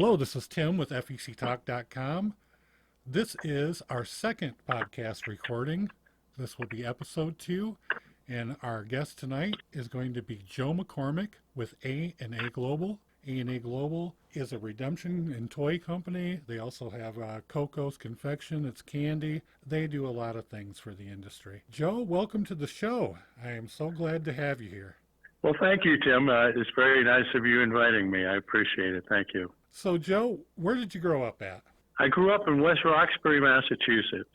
Hello, this is Tim with FECTALK.com. This is our second podcast recording. This will be episode 2, and our guest tonight is going to be Joe McCormack with AAGlobal. AAGlobal is a redemption and toy company. They also have Coco's Confection. It's candy. They do a lot of things for the industry. Joe, welcome to the show. I am so glad to have you here. Well, thank you, Tim. It's very nice of you inviting me. I appreciate it. Thank you. So, Joe, where did you grow up at? I grew up in West Roxbury, Massachusetts.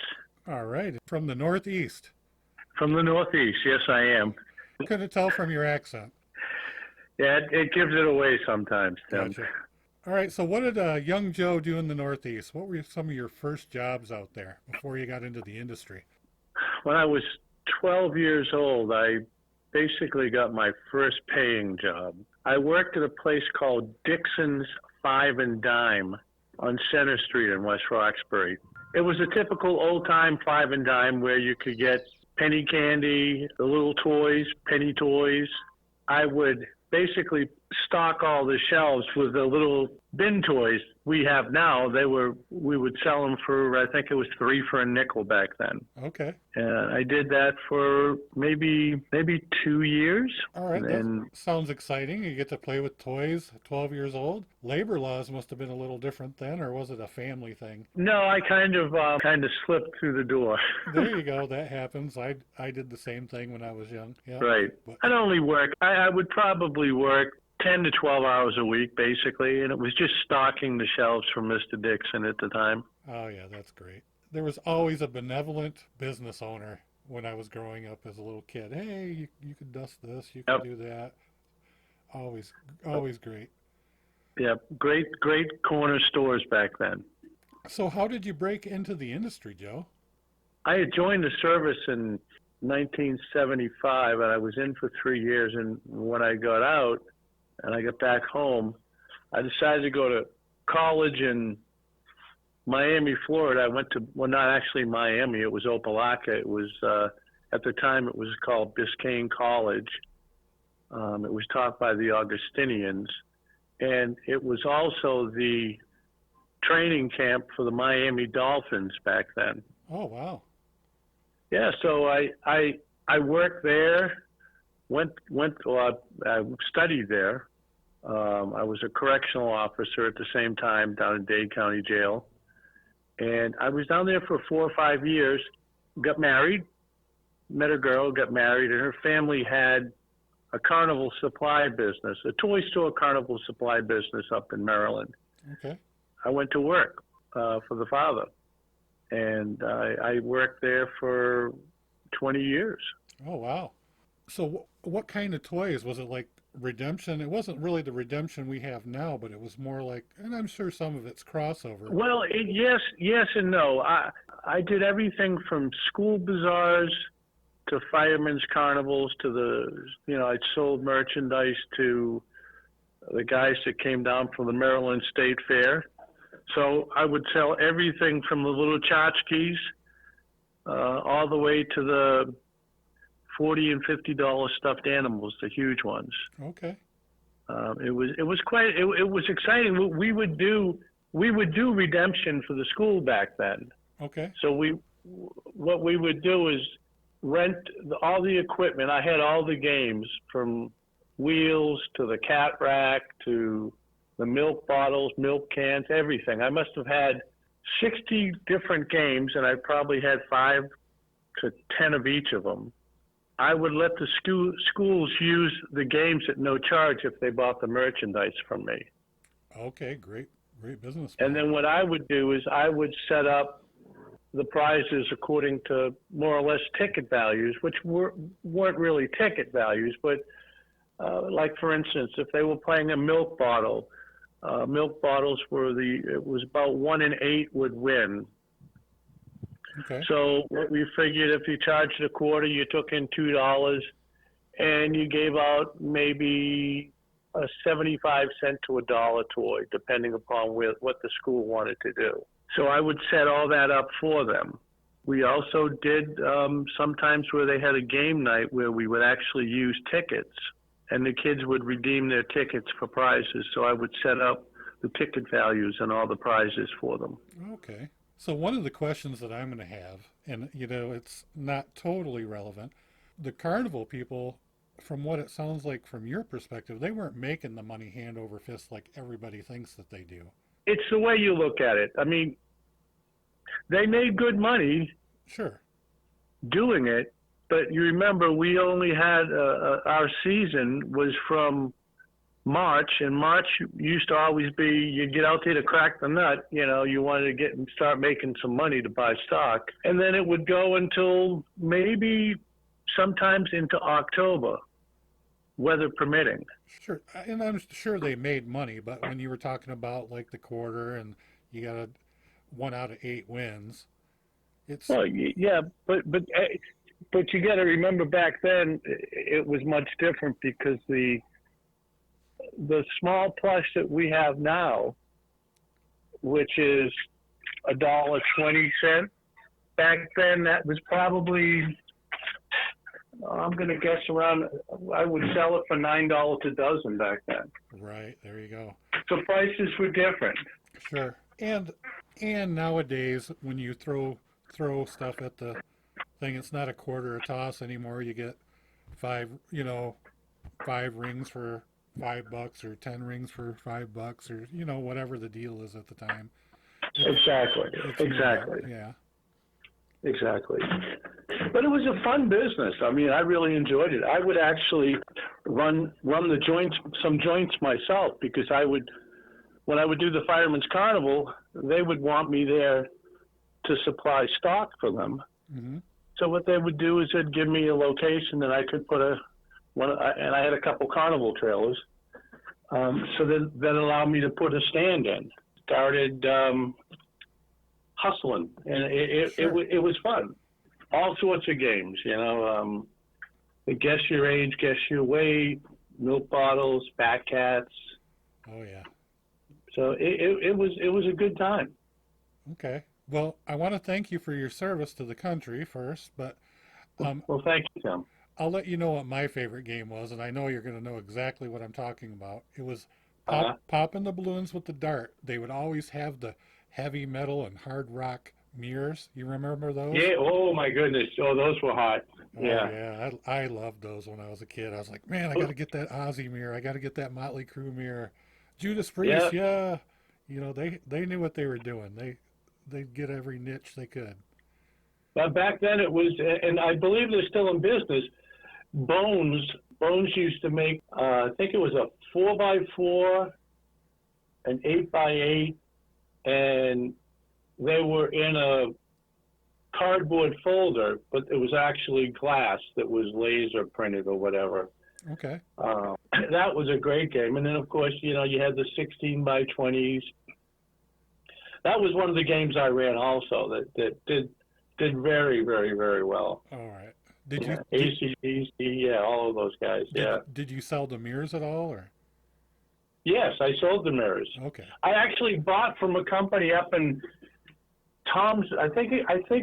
All right. From the Northeast. From the Northeast, yes, I am. Couldn't tell from your accent. Yeah, it gives it away sometimes, Tim. Gotcha. All right. So what did young Joe do in the Northeast? What were some of your first jobs out there before you got into the industry? When I was 12 years old, I basically got my first paying job. I worked at a place called Dixon's Five and Dime on Center Street in West Roxbury. It was a typical old-time five and dime where you could get penny candy, the little toys, penny toys. I would basically stock all the shelves with the little bin toys we have now. We would sell them for, I think it was 3 for a nickel back then. Okay. I did that for maybe 2 years. All right. That sounds exciting. You get to play with toys at 12 years old. Labor laws must have been a little different then, or was it a family thing? No, I kind of slipped through the door. There you go. That happens. I did the same thing when I was young. Yeah. Right. I'd only work. I would probably work 10 to 12 hours a week, basically, and it was just stocking the shelves for Mr. Dixon at the time. Oh, yeah, that's great. There was always a benevolent business owner when I was growing up as a little kid. Hey, you could dust this, you could do that. Always great. Yeah, great corner stores back then. So how did you break into the industry, Joe? I had joined the service in 1975, and I was in for 3 years, and when I got out, and I got back home, I decided to go to college in Miami, Florida. I went to, well, not actually Miami, it was Opelika. It was, at the time, it was called Biscayne College. It was taught by the Augustinians, and it was also the training camp for the Miami Dolphins back then. Oh, wow. Yeah, so I worked there. I studied there. I was a correctional officer at the same time down in Dade County Jail. And I was down there for 4 or 5 years, got married, met a girl, got married, and her family had a carnival supply business, a toy store carnival supply business up in Maryland. Okay. I went to work for the father, and I worked there for 20 years. Oh, wow. So what kind of toys? Was it like redemption? It wasn't really the redemption we have now, but it was more like, and I'm sure some of it's crossover. Well, yes and no. I did everything from school bazaars to firemen's carnivals to I sold merchandise to the guys that came down from the Maryland State Fair. So I would sell everything from the little tchotchkes all the way to the $40 and $50 stuffed animals, the huge ones. Okay. It was exciting. We would do redemption for the school back then. Okay. So what we would do is rent all the equipment. I had all the games from wheels to the cat rack to the milk bottles, milk cans, everything. I must have had 60 different games, and I probably had 5 to 10 of each of them. I would let the schools use the games at no charge if they bought the merchandise from me. Okay, great business. And then what I would do is I would set up the prizes according to more or less ticket values, which weren't really ticket values, but like for instance, if they were playing a milk bottle, milk bottles it was about 1 in 8 would win. Okay. So what we figured, if you charged a quarter, you took in $2, and you gave out maybe a 75-cent to $1 toy, depending upon what the school wanted to do. So I would set all that up for them. We also did sometimes where they had a game night where we would actually use tickets, and the kids would redeem their tickets for prizes. So I would set up the ticket values and all the prizes for them. Okay. So one of the questions that I'm going to have, and it's not totally relevant, the carnival people, from what it sounds like from your perspective, they weren't making the money hand over fist like everybody thinks that they do. It's the way you look at it. I mean, they made good money Sure. doing it, but you remember we only had our season was from March, and March used to always be you get out there to crack the nut. You wanted to get and start making some money to buy stock, and then it would go until maybe sometimes into October, weather permitting. Sure. And I'm sure they made money, but when you were talking about like the quarter and you got a 1 out of 8 wins, it's Well, yeah, but you got to remember back then it was much different because the small plush that we have now, which is $1.20, back then that was probably, I'm going to guess around, I would sell it for $9 a dozen back then. right. There you go. So prices were different. Sure. And nowadays when you throw stuff at the thing, it's not a quarter a toss anymore. You get 5 rings for $5 or 10 rings for $5 or whatever the deal is at the time. Exactly. Yeah. Exactly. But it was a fun business. I mean, I really enjoyed it. I would actually run some joints myself, because when I would do the Fireman's Carnival, they would want me there to supply stock for them. Mm-hmm. So what they would do is they'd give me a location that I could put and I had a couple carnival trailers. So that allowed me to put a stand in. Started hustling, and it was fun. All sorts of games, guess your age, guess your weight, milk bottles, fat cats. Oh yeah. So it was a good time. Okay. Well, I want to thank you for your service to the country first, but Well, thank you, Tim. I'll let you know what my favorite game was, and I know you're going to know exactly what I'm talking about. It was popping the balloons with the dart. They would always have the heavy metal and hard rock mirrors. You remember those? Yeah. Oh my goodness. Oh, those were hot. Oh, Yeah. yeah. I loved those when I was a kid. I was like, man, I got to get that Ozzy mirror. I got to get that Motley Crue mirror. Judas Priest, yeah. They knew what they were doing. They'd get every niche they could. But back then it was, and I believe they're still in business. Bones used to make, I think it was a 4x4, an 8x8, and they were in a cardboard folder, but it was actually glass that was laser printed or whatever. Okay. That was a great game. And then, of course, you had the 16x20s. That was one of the games I ran also that did very, very, very well. All right. Did you ACDC, yeah, all of those guys, yeah. Did you sell the mirrors at all, or? Yes, I sold the mirrors. Okay. I actually bought from a company up in Tom's. I think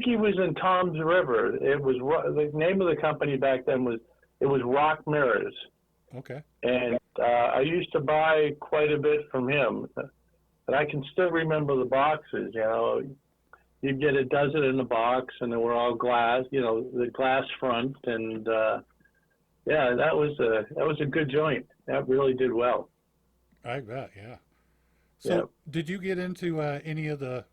he was in Tom's River. It was the name of the company back then was Rock Mirrors. Okay. And I used to buy quite a bit from him, but I can still remember the boxes. You'd get a dozen in a box, and they were all glass. The glass front, and yeah, that was a good joint. That really did well. I bet, yeah. So, Did you get into any of the,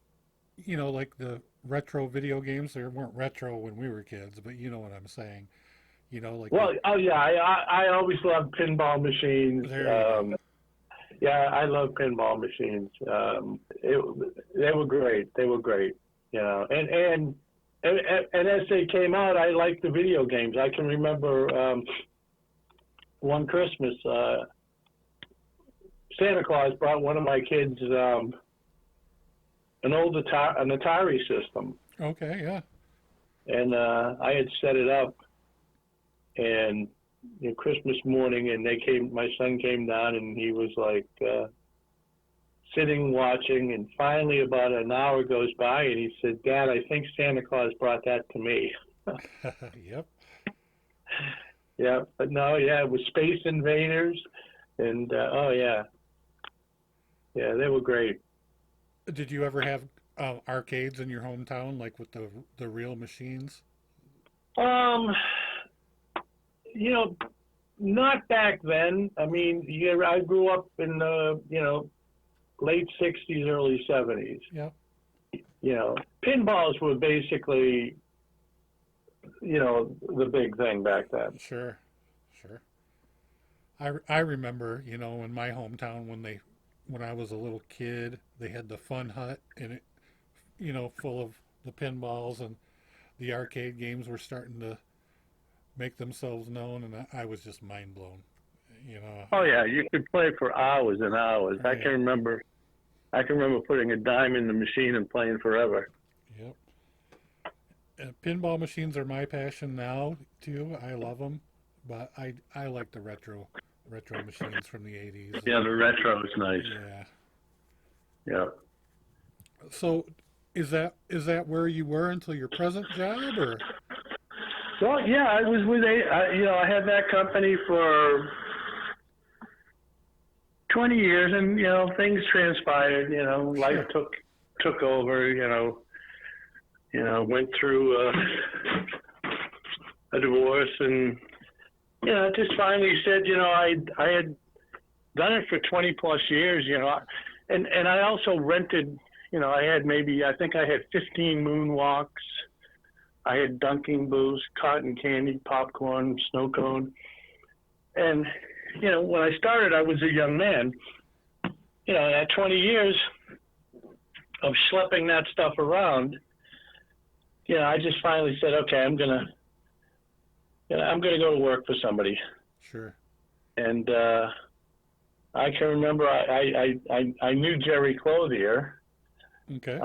like the retro video games? They weren't retro when we were kids, but you know what I'm saying. Well, I always loved pinball machines. Yeah, I love pinball machines. They were great. And as they came out, I liked the video games. I can remember one Christmas, Santa Claus brought one of my kids an Atari system. Okay, yeah. And I had set it up, and Christmas morning, and my son came down, and he was like sitting watching, and finally about an hour goes by, and he said, "Dad, I think Santa Claus brought that to me." Yep. Yeah, but no, yeah, it was Space Invaders, and oh yeah, Yeah, they were great. Did you ever have arcades in your hometown, like with the real machines? Um, you know, not back then. I mean, yeah, I grew up in the, late 60s, early 70s. Yep. Pinballs were basically, the big thing back then. Sure, sure. I remember, in my hometown when I was a little kid, they had the fun hut and it, full of the pinballs and the arcade games were starting to make themselves known, and I was just mind blown. You know. Oh yeah, you could play for hours and hours. Oh, I yeah. can remember. I can remember putting a dime in the machine and playing forever. Yep. Pinball machines are my passion now too. I love them, but I like the retro machines from the '80s. Yeah, the retro is nice. Yeah. Yeah. So, is that where you were until your present job, or? Well, yeah, I was with I had that company for 20 years, and things transpired. Life Sure. took over. Went through a divorce, and just finally said, I had done it for 20 plus years. And I also rented. I had I think I had 15 moonwalks. I had dunking booths, cotton candy, popcorn, snow cone. And, when I started, I was a young man. At 20 years of schlepping that stuff around, I just finally said, okay, I'm gonna go to work for somebody. Sure. And I can remember I knew Jerry Clothier Okay.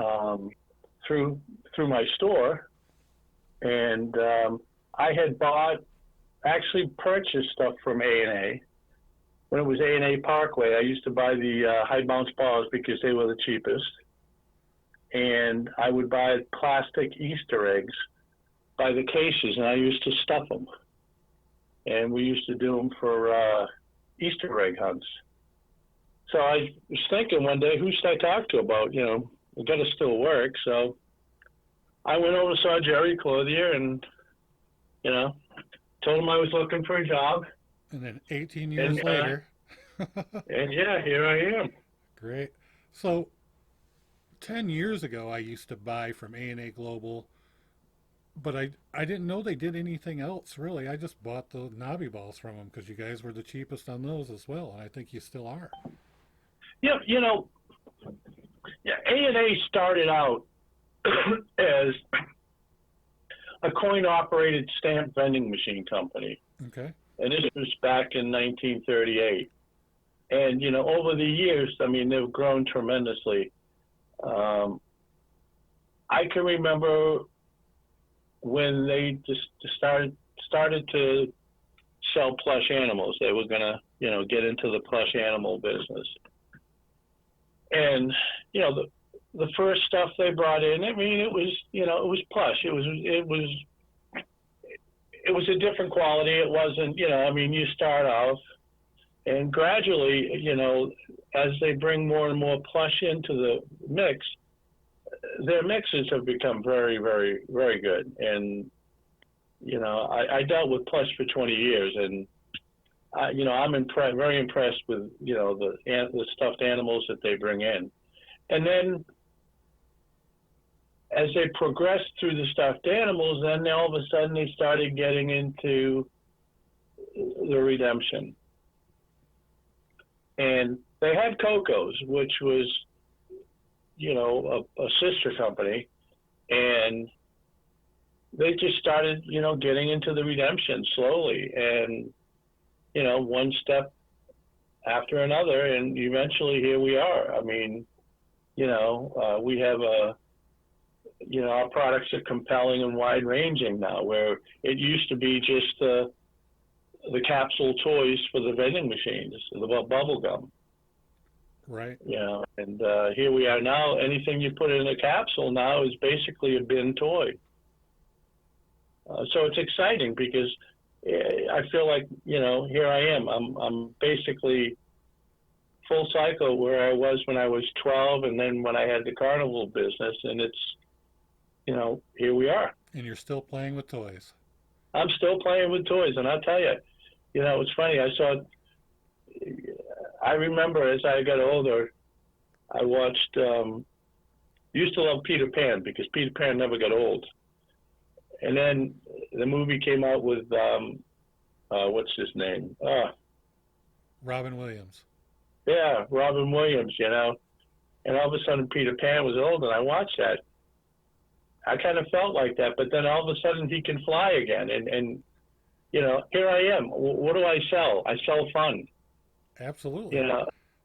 through my store, and I had actually purchased stuff from A&A. When it was A&A Parkway, I used to buy the high bounce balls because they were the cheapest. And I would buy plastic Easter eggs by the cases, and I used to stuff them. And we used to do them for Easter egg hunts. So I was thinking one day, who should I talk to about, we got to still work. So I went over, saw Jerry Clothier, and, told him I was looking for a job. And then 18 years later. And yeah, here I am. Great. So 10 years ago, I used to buy from AAGlobal, but I didn't know they did anything else, really. I just bought the knobby balls from them because you guys were the cheapest on those as well, and I think you still are. Yeah, A&A started out as a coin-operated stamp vending machine company. Okay. And this was back in 1938. And, over the years, they've grown tremendously. I can remember when they just started to sell plush animals. They were going to, get into the plush animal business. And, the first stuff they brought in, it was, it was plush. It was a different quality. It wasn't, you start off, and gradually, as they bring more and more plush into the mix, their mixes have become very, very, very good. And, I dealt with plush for 20 years, and, I'm very impressed with, the stuffed animals that they bring in. And then as they progressed through the stuffed animals, then all of a sudden they started getting into the redemption. And they had Coco's, which was, a sister company, and they just started, getting into the redemption slowly, and, one step after another, and eventually here we are. We have our products are compelling and wide-ranging now, where it used to be just the capsule toys for the vending machines, the bubble gum. Right. And here we are now. Anything you put in a capsule now is basically a bin toy. So it's exciting because I feel like, here I am. I'm basically, full cycle where I was when I was 12, and then when I had the Carnival business, and it's, here we are. And you're still playing with toys. I'm still playing with toys, and I'll tell you, it's funny. I remember as I got older, I watched, used to love Peter Pan because Peter Pan never got old. And then the movie came out with, what's his name? Robin Williams. Yeah, Robin Williams, And all of a sudden Peter Pan was old, and I watched that. I kind of felt like that, but then all of a sudden he can fly again. And here I am. What do I sell? I sell fun. Absolutely.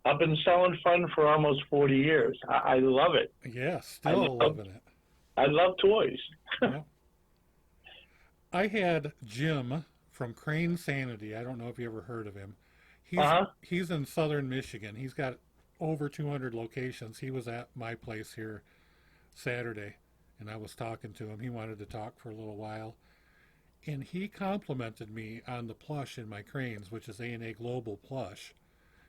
I've been selling fun for almost 40 years. I love it. Yeah, still loving it. I love toys. Yeah. I had Jim from Crane Sanity. I don't know if you ever heard of him. He's in southern Michigan. He's got over 200 locations. He was at my place here Saturday, and I was talking to him. He wanted to talk for a little while. And he complimented me on the Plush in my cranes, which is AAGlobal Plush.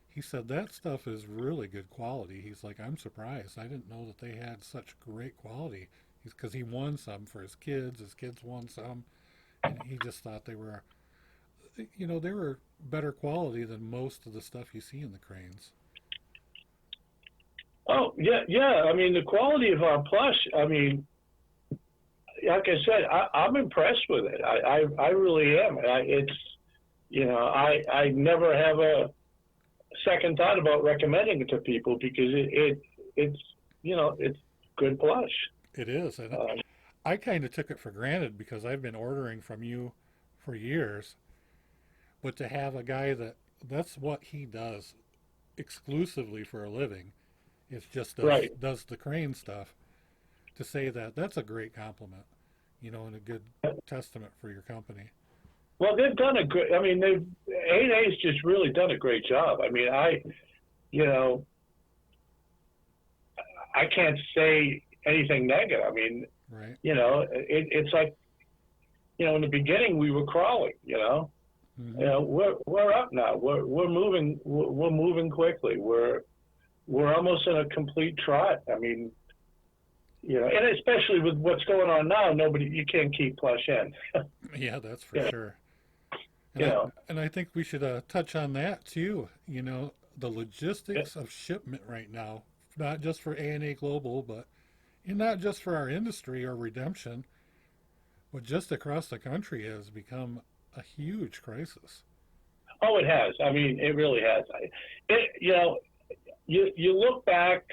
He said, that stuff is really good quality. He's like, I'm surprised. I didn't know that they had such great quality. Because he won some for his kids. His kids won some. And he just thought they were, they were better quality than most of the stuff you see in the cranes. Oh, yeah. I mean, the quality of our Plush, I mean, like I said, I'm impressed with it. I really am. I never have a second thought about recommending it to people because it's good Plush. It is. And I kind of took it for granted because I've been ordering from you for years. But to have a guy that's what he does exclusively for a living, is just does the crane stuff, to say that's a great compliment, and a good testament for your company. Well, they've done AA's just really done a great job. I mean, I can't say anything negative. I mean, right. It's like, in the beginning we were crawling, Mm-hmm. We're up now. We're moving quickly. We're almost in a complete trot. I mean, and especially with what's going on now, you can't keep Plush in. Yeah, that's for sure. And I think we should touch on that too. The logistics of shipment right now, not just for AAGlobal, but not just for our industry or redemption, but just across the country has become a huge crisis. Oh, it has. I mean, it really has. You look back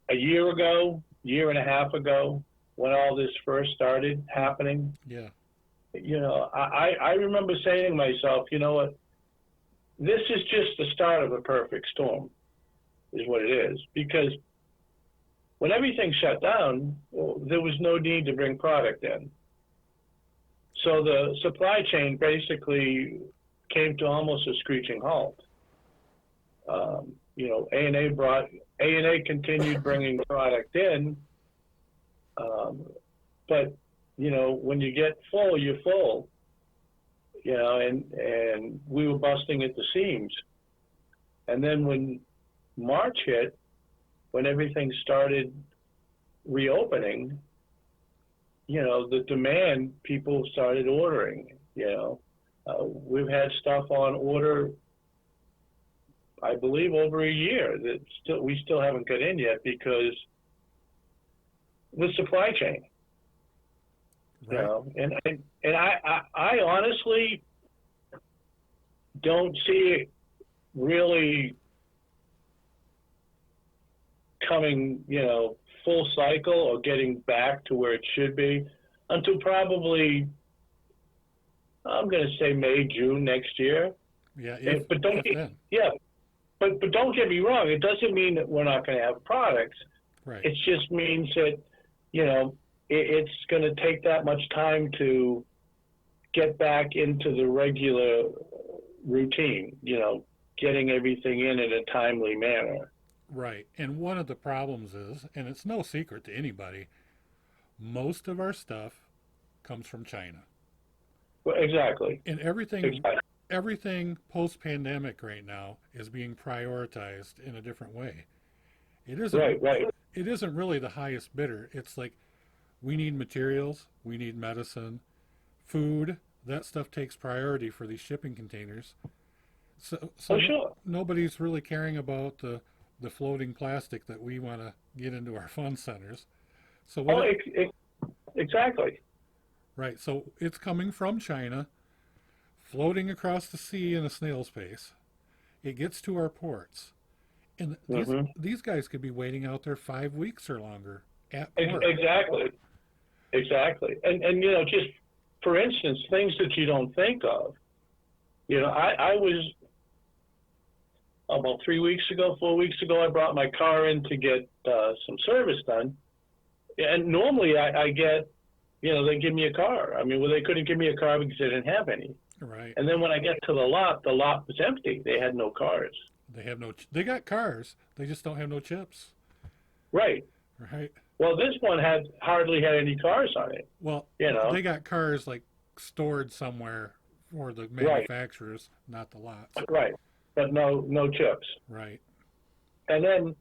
a year and a half ago, when all this first started happening. Yeah. I remember saying to myself, you know what? This is just the start of a perfect storm, is what it is. Because when everything shut down, there was no need to bring product in. So the supply chain basically came to almost a screeching halt. A&A continued bringing product in, but when you get full, you're full. And we were busting at the seams. And then when March hit, when everything started reopening, the demand, people started ordering. We've had stuff on order, I believe, over a year that we still haven't got in yet because the supply chain. Right. And I honestly don't see it really coming, full cycle or getting back to where it should be until probably, I'm going to say May, June next year. Yeah. But don't get me wrong. It doesn't mean that we're not going to have products. Right. It just means that, it's going to take that much time to get back into the regular routine, getting everything in a timely manner. Right. And one of the problems is, and it's no secret to anybody, most of our stuff comes from China. Well, exactly. And everything everything post-pandemic right now is being prioritized in a different way. It isn't Right, right. it isn't really the highest bidder. It's like we need materials, we need medicine, food. That stuff takes priority for these shipping containers. So Oh, sure. nobody's really caring about the floating plastic that we want to get into our fun centers. So Oh, exactly. right, so it's coming from China, floating across the sea in a snail's pace. It gets to our ports, and Hmm. these guys could be waiting out there 5 weeks or longer at port. Exactly, exactly. And just for instance, things that you don't think of. I was about 3 weeks ago, 4 weeks ago, I brought my car in to get some service done. And normally I get, they give me a car. I mean, well, they couldn't give me a car because they didn't have any. Right. And then when I get to the lot was empty. They had no cars. They have no. They got cars. They just don't have no chips. Right. Right. Well, this one hardly had any cars on it. Well, You know. they got cars like stored somewhere for the Right. manufacturers, not the lots. Right. But no chips. Right. And then,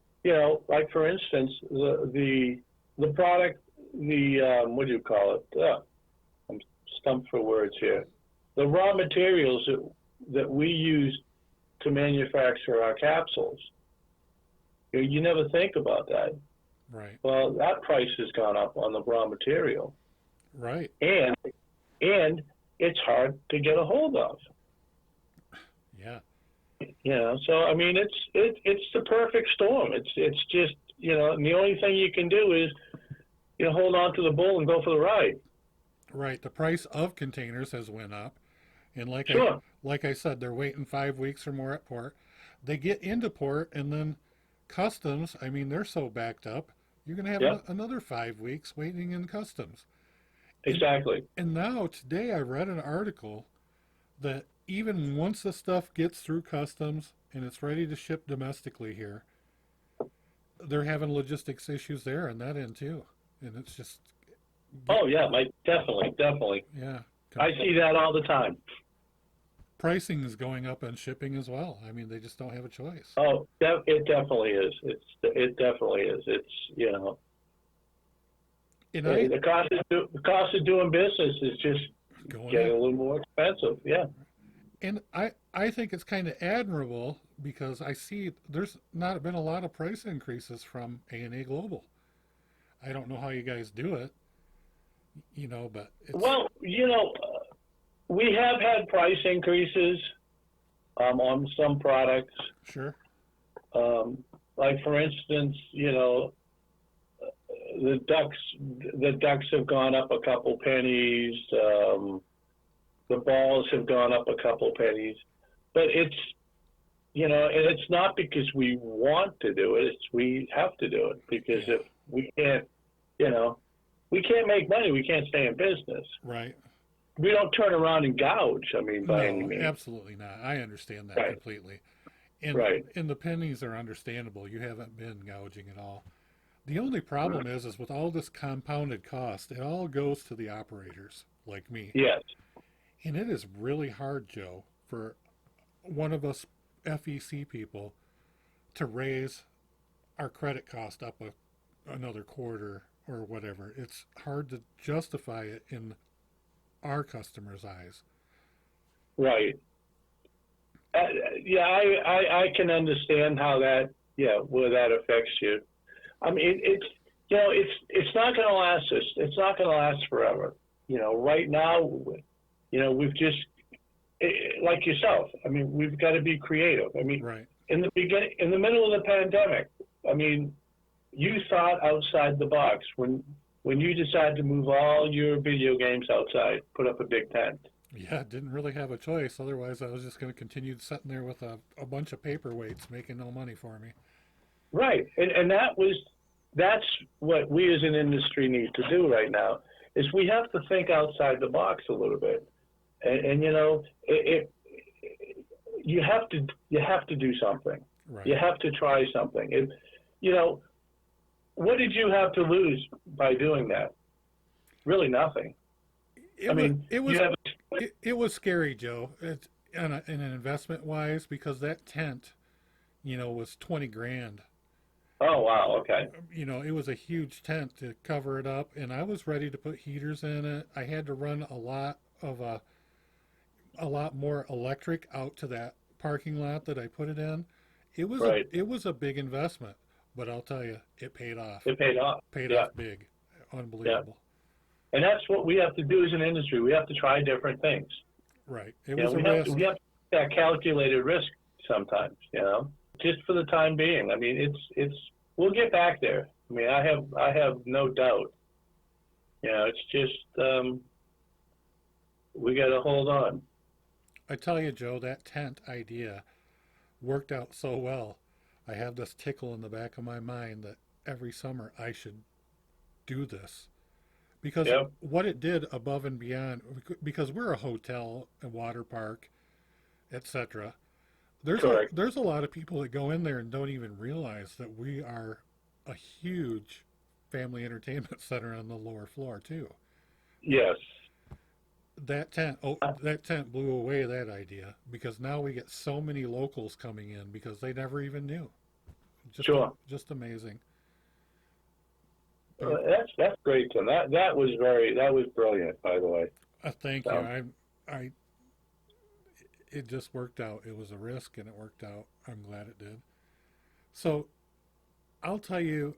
like for instance, the product, what do you call it? I'm stumped for words here. The raw materials that we use to manufacture our capsules. You never think about that. Right. Well, that price has gone up on the raw material, Right. and it's hard to get a hold of. Yeah. So I mean, it's the perfect storm. It's just and the only thing you can do is hold on to the bull and go for the ride. Right. The price of containers has went up, and Sure. like I said, they're waiting 5 weeks or more at port. They get into port, and then customs. I mean, they're so backed up. You're going to have Yep. another 5 weeks waiting in customs. Exactly. And now today I read an article that even once the stuff gets through customs and it's ready to ship domestically here, they're having logistics issues there on that end too. And it's just Oh yeah, definitely. yeah, I see that all the time. pricing is going up on shipping as well. I mean, they just don't have a choice. Oh, it definitely is. It definitely is. It's And the cost of doing business is just going getting a up. little more expensive. Yeah. And I think it's kind of admirable because I see there's not been a lot of price increases from AAGlobal. I don't know how you guys do it, but it's Well, we have had price increases on some products. sure. Like for instance, the ducks have gone up a couple pennies. The balls have gone up a couple pennies, but it's and it's not because we want to do it. It's we have to do it because Yeah. if we can't, we can't make money. We can't stay in business. Right. We don't turn around and gouge. I mean, by any No, means. absolutely not. I understand that Right. completely. And Right. and the pennies are understandable. You haven't been gouging at all. The only problem is with all this compounded cost, it all goes to the operators like me. Yes. And it is really hard, Joe, for one of us FEC people to raise our credit cost up another quarter or whatever. It's hard to justify it in our customers' eyes. Right. Yeah, I can understand how that where that affects you. I mean, it's not going to last us. It's not going to last forever. Right now, we've just like yourself. I mean, we've got to be creative. I mean, Right. in the middle of the pandemic, I mean, you thought outside the box when you decided to move all your video games outside, put up a big tent. Yeah, didn't really have a choice. Otherwise, I was just going to continue sitting there with a bunch of paperweights making no money for me. Right, and that's what we as an industry need to do right now. Is we have to think outside the box a little bit, and you have to do something. Right. You have to try something. What did you have to lose by doing that? Really nothing. It was scary, Joe. And an investment wise, because that tent, was 20 grand. Oh, wow. Okay. It was a huge tent to cover it up, and I was ready to put heaters in it. I had to run a lot more electric out to that parking lot that I put it in. Right. It was a big investment, but I'll tell you, it paid off. It paid off. Paid Yeah. off big. Yeah. Unbelievable. And that's what we have to do as an industry. We have to try different things. Right. It You know, was a we have risk. to, we have that calculated risk sometimes, just for the time being. I mean, we'll get back there. I mean, I have no doubt. It's just, we got to hold on. I tell you, Joe, that tent idea worked out so well. I have this tickle in the back of my mind that every summer I should do this. Because Yep. what it did above and beyond, because we're a hotel, a water park, etc. Correct. There's a lot of people that go in there and don't even realize that we are a huge family entertainment center on the lower floor too. Yes. That tent blew away that idea because now we get so many locals coming in because they never even knew. Sure. Just amazing. That's great, Tim. That was brilliant, by the way. Thank you. I it just worked out. It was a risk and it worked out. I'm glad it did. So I'll tell you,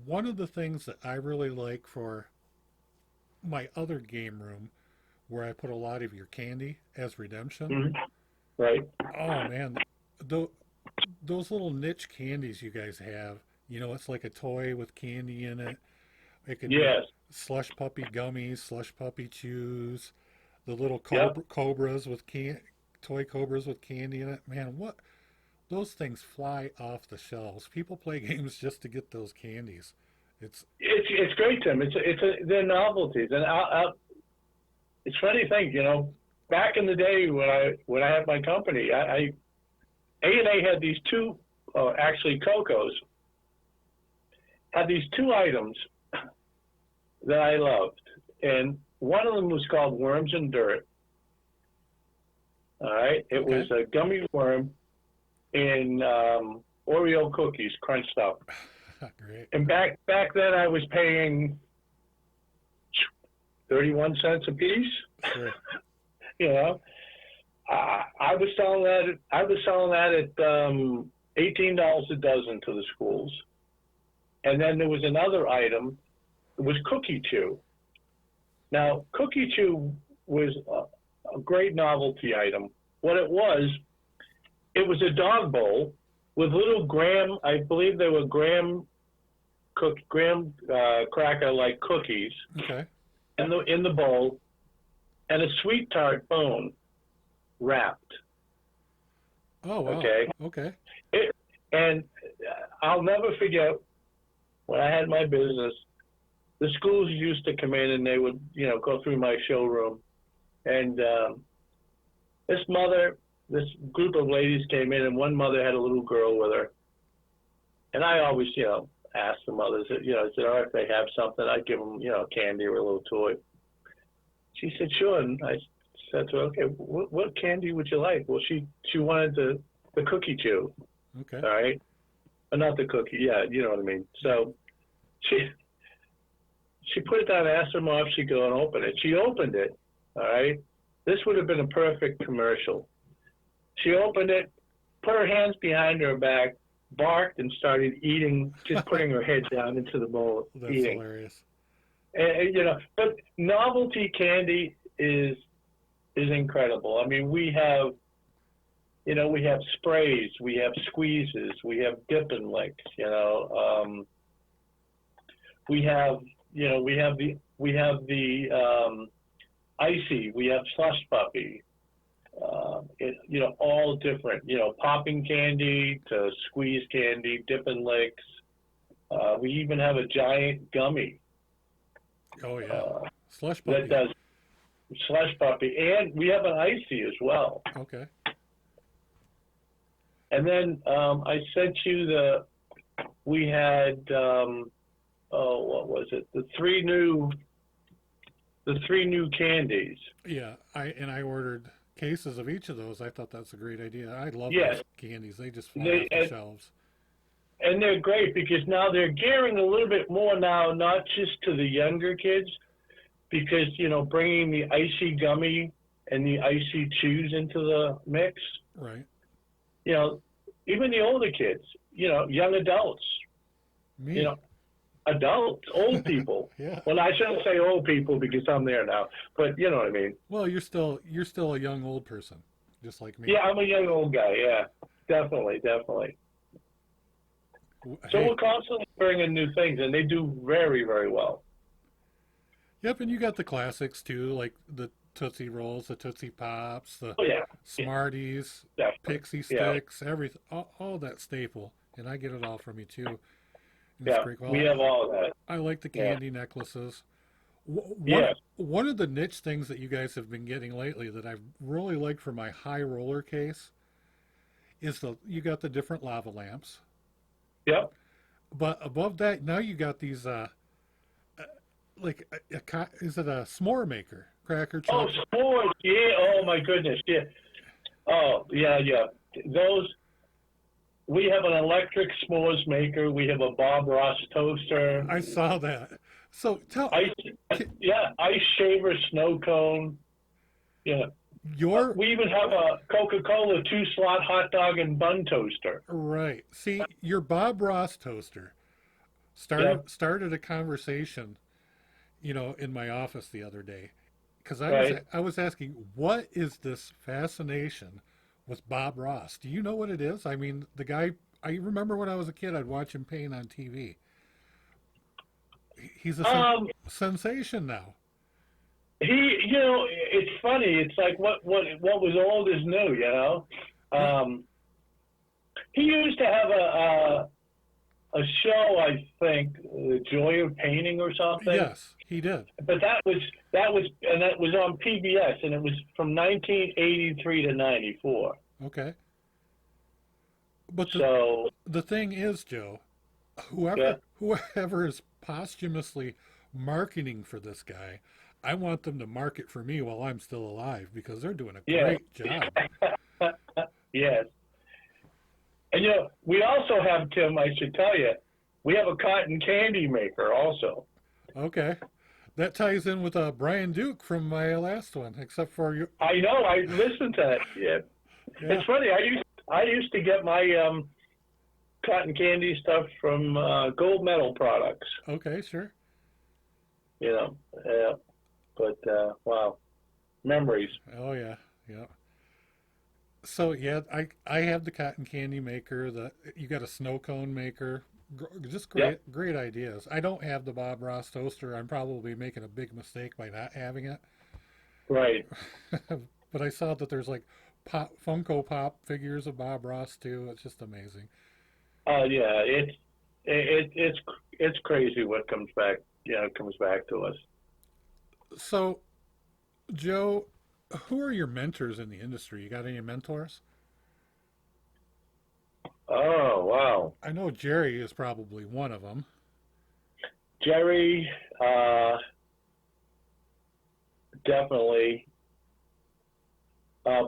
one of the things that I really like for my other game room, where I put a lot of your candy as redemption. Mm-hmm. Right. Oh man, those little niche candies you guys have. It's like a toy with candy in it. It could Yes. be slush puppy gummies, slush puppy chews, the little Yep. cobras with toy cobras with candy in it. Man, those things fly off the shelves. People play games just to get those candies. It's Great, Tim. They're novelties, and it's funny to think, back in the day when I had my company, A&A had these two, actually Coco's, had these two items that I loved, and one of them was called Worms and Dirt. All right, it Okay. was a gummy worm in Oreo cookies crunched up. great. And back then, I was paying 31 cents a piece. Sure. I was selling that at $18 a dozen to the schools. And then there was another item. It was Cookie Chew. Now, Cookie Chew was a great novelty item. What it was a dog bowl with little graham. I believe they were graham cracker like cookies. Okay. In the bowl, and a sweet tart bone wrapped. Oh wow. Okay. And I'll never forget when I had my business. The schools used to come in and they would, go through my showroom, and this group of ladies came in, and one mother had a little girl with her, and I always, ask the mothers, is it all right if they have something? I'd give them, candy or a little toy. She said, sure. And I said to her, okay, what candy would you like? Well, she wanted the Cookie Chew. Okay. All right. But not the cookie. Yeah, you know what I mean. So she put it down, asked her mom if she'd go and open it. She opened it. All right. This would have been a perfect commercial. She opened it, put her hands behind her back, barked, and started eating, just putting her head down into the bowl, That's eating. hilarious. And, but novelty candy is incredible. I mean, we have sprays, we have squeezes, we have dip and licks. We have the icy, we have slush puppy. All different, popping candy to squeeze candy, dip and licks. We even have a giant gummy. Oh yeah. Slush puppy. That does slush puppy, and we have an icy as well. Okay. And then I sent you we had what was it? The three new candies. Yeah, I ordered cases of each of those. I thought that's a great idea. I love Yeah. those candies. They just fly off the shelves. And they're great because now they're gearing a little bit more now, not just to the younger kids, because, bringing the icy gummy and the icy chews into the mix, Right. Even the older kids, young adults, Me. Adults, old people. Yeah. Well, I shouldn't say old people because I'm there now, but you know what I mean. Well, you're still a young old person, just like me. Yeah, I'm a young old guy. Yeah, definitely. So Hey. we're constantly bringing new things, and they do very, very well. Yep, and you got the classics too, like the Tootsie Rolls, the Tootsie Pops, the Oh yeah, Smarties, definitely. Pixie Sticks, everything, all that staple. And I get it all from you too. And it's Yeah, great. Well, we have all of that. I like the candy necklaces. Yeah. One of the niche things that you guys have been getting lately that I've really liked for my high roller case is you got the different lava lamps. Yep. But above that, now you got these is it a s'more maker? Cracker Oh, chocolate. s'mores. Yeah. Oh my goodness. Yeah. Oh yeah. Those. We have an electric s'mores maker. We have a Bob Ross toaster. I saw that. So tell Ice shaver snow cone. Yeah. We even have a Coca-Cola 2-slot hot dog and bun toaster. Right. See, your Bob Ross toaster started a conversation, in my office the other day, because I was asking, what is this fascination with Bob Ross? Do you know what it is? I mean, the guy. I remember when I was a kid, I'd watch him paint on TV. He's a sensation now. It's funny. It's like what was old is new. He used to have a show, I think, The Joy of Painting or something. Yes, he did. But that was on PBS, and it was from 1983 to 94. Okay. But the thing is, Joe, whoever is posthumously marketing for this guy, I want them to market for me while I'm still alive because they're doing a great job. Yes. And we also have, Tim, I should tell you, we have a cotton candy maker also. Okay. That ties in with Brian Duke from my last one, except for you. I know, I listened to that. Yeah. It's funny, I used to get my cotton candy stuff from Gold Medal Products. Okay, sure. But wow, memories. Oh yeah. So yeah, I have the cotton candy maker. You got a snow cone maker. Just great ideas. I don't have the Bob Ross toaster. I'm probably making a big mistake by not having it. Right. But I saw that there's like Funko Pop figures of Bob Ross too. It's just amazing. Yeah, it's crazy what comes back. Comes back to us. So, Joe, who are your mentors in the industry? You got any mentors? Oh, wow. I know Jerry is probably one of them. Jerry, definitely. I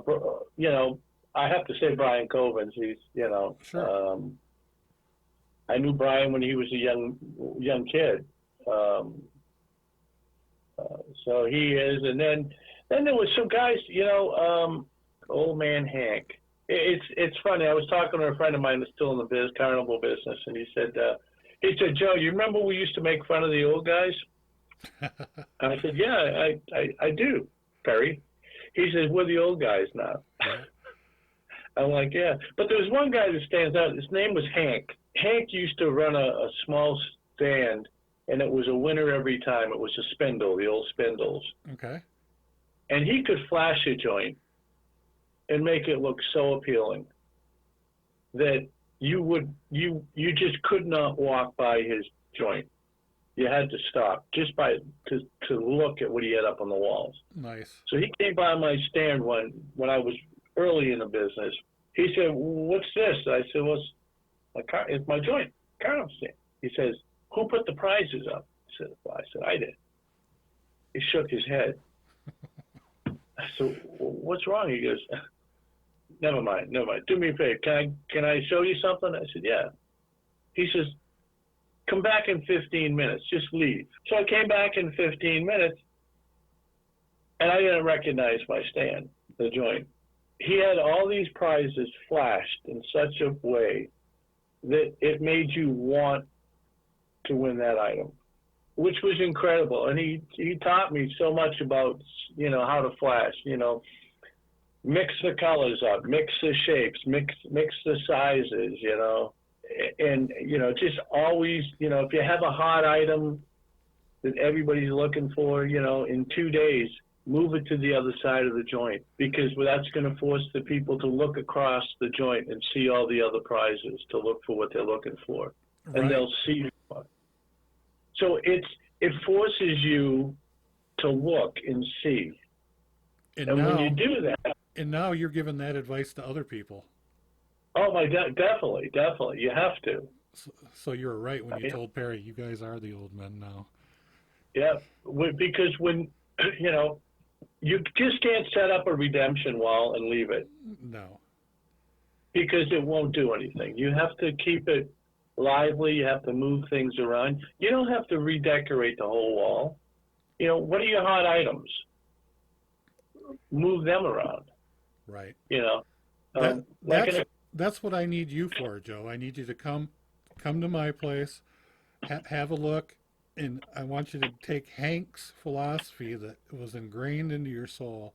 have to say Brian Covens. He's, Sure. I knew Brian when he was a young kid. So he is. And then there was some guys, old man Hank. It's funny. I was talking to a friend of mine that's still in the carnival business, and he said, Joe, you remember we used to make fun of the old guys? And I said, yeah, I do, Perry. He says, we're the old guys now. I'm like, yeah. But there was one guy that stands out. His name was Hank. Hank used to run a small stand, and it was a winner every time. It was a spindle, the old spindles. Okay. And he could flash a joint and make it look so appealing that you just could not walk by his joint. You had to stop just to look at what he had up on the walls. Nice. So he came by my stand when I was early in the business. He said, "What's this?" I said, "Well, it's my joint, carnival stand." He says, "Who put the prizes up?" I said, "I did." He shook his head. I said, what's wrong? He goes, never mind. Do me a favor. Can I show you something? I said, yeah. He says, come back in 15 minutes. Just leave. So I came back in 15 minutes, and I didn't recognize my stand, the joint. He had all these prizes flashed in such a way that it made you want to win that item, which was incredible. And he taught me so much about, how to flash, mix the colors up, mix the shapes, mix the sizes, and, just always, if you have a hot item that everybody's looking for, in 2 days, move it to the other side of the joint, because that's going to force the people to look across the joint and see all the other prizes to look for what they're looking for. Right. And they'll see more. So it forces you to look and see. And now, when you do that... And now you're giving that advice to other people. Oh, definitely. You have to. So you were right when you told Perry, you guys are the old men now. Yeah, because when, you just can't set up a redemption wall and leave it. No. Because it won't do anything. You have to keep it lively. You have to move things around. You don't have to redecorate the whole wall. What are your hot items? Move them around. Right. That's what I need you for, Joe. I need you to come to my place, have a look, and I want you to take Hank's philosophy that was ingrained into your soul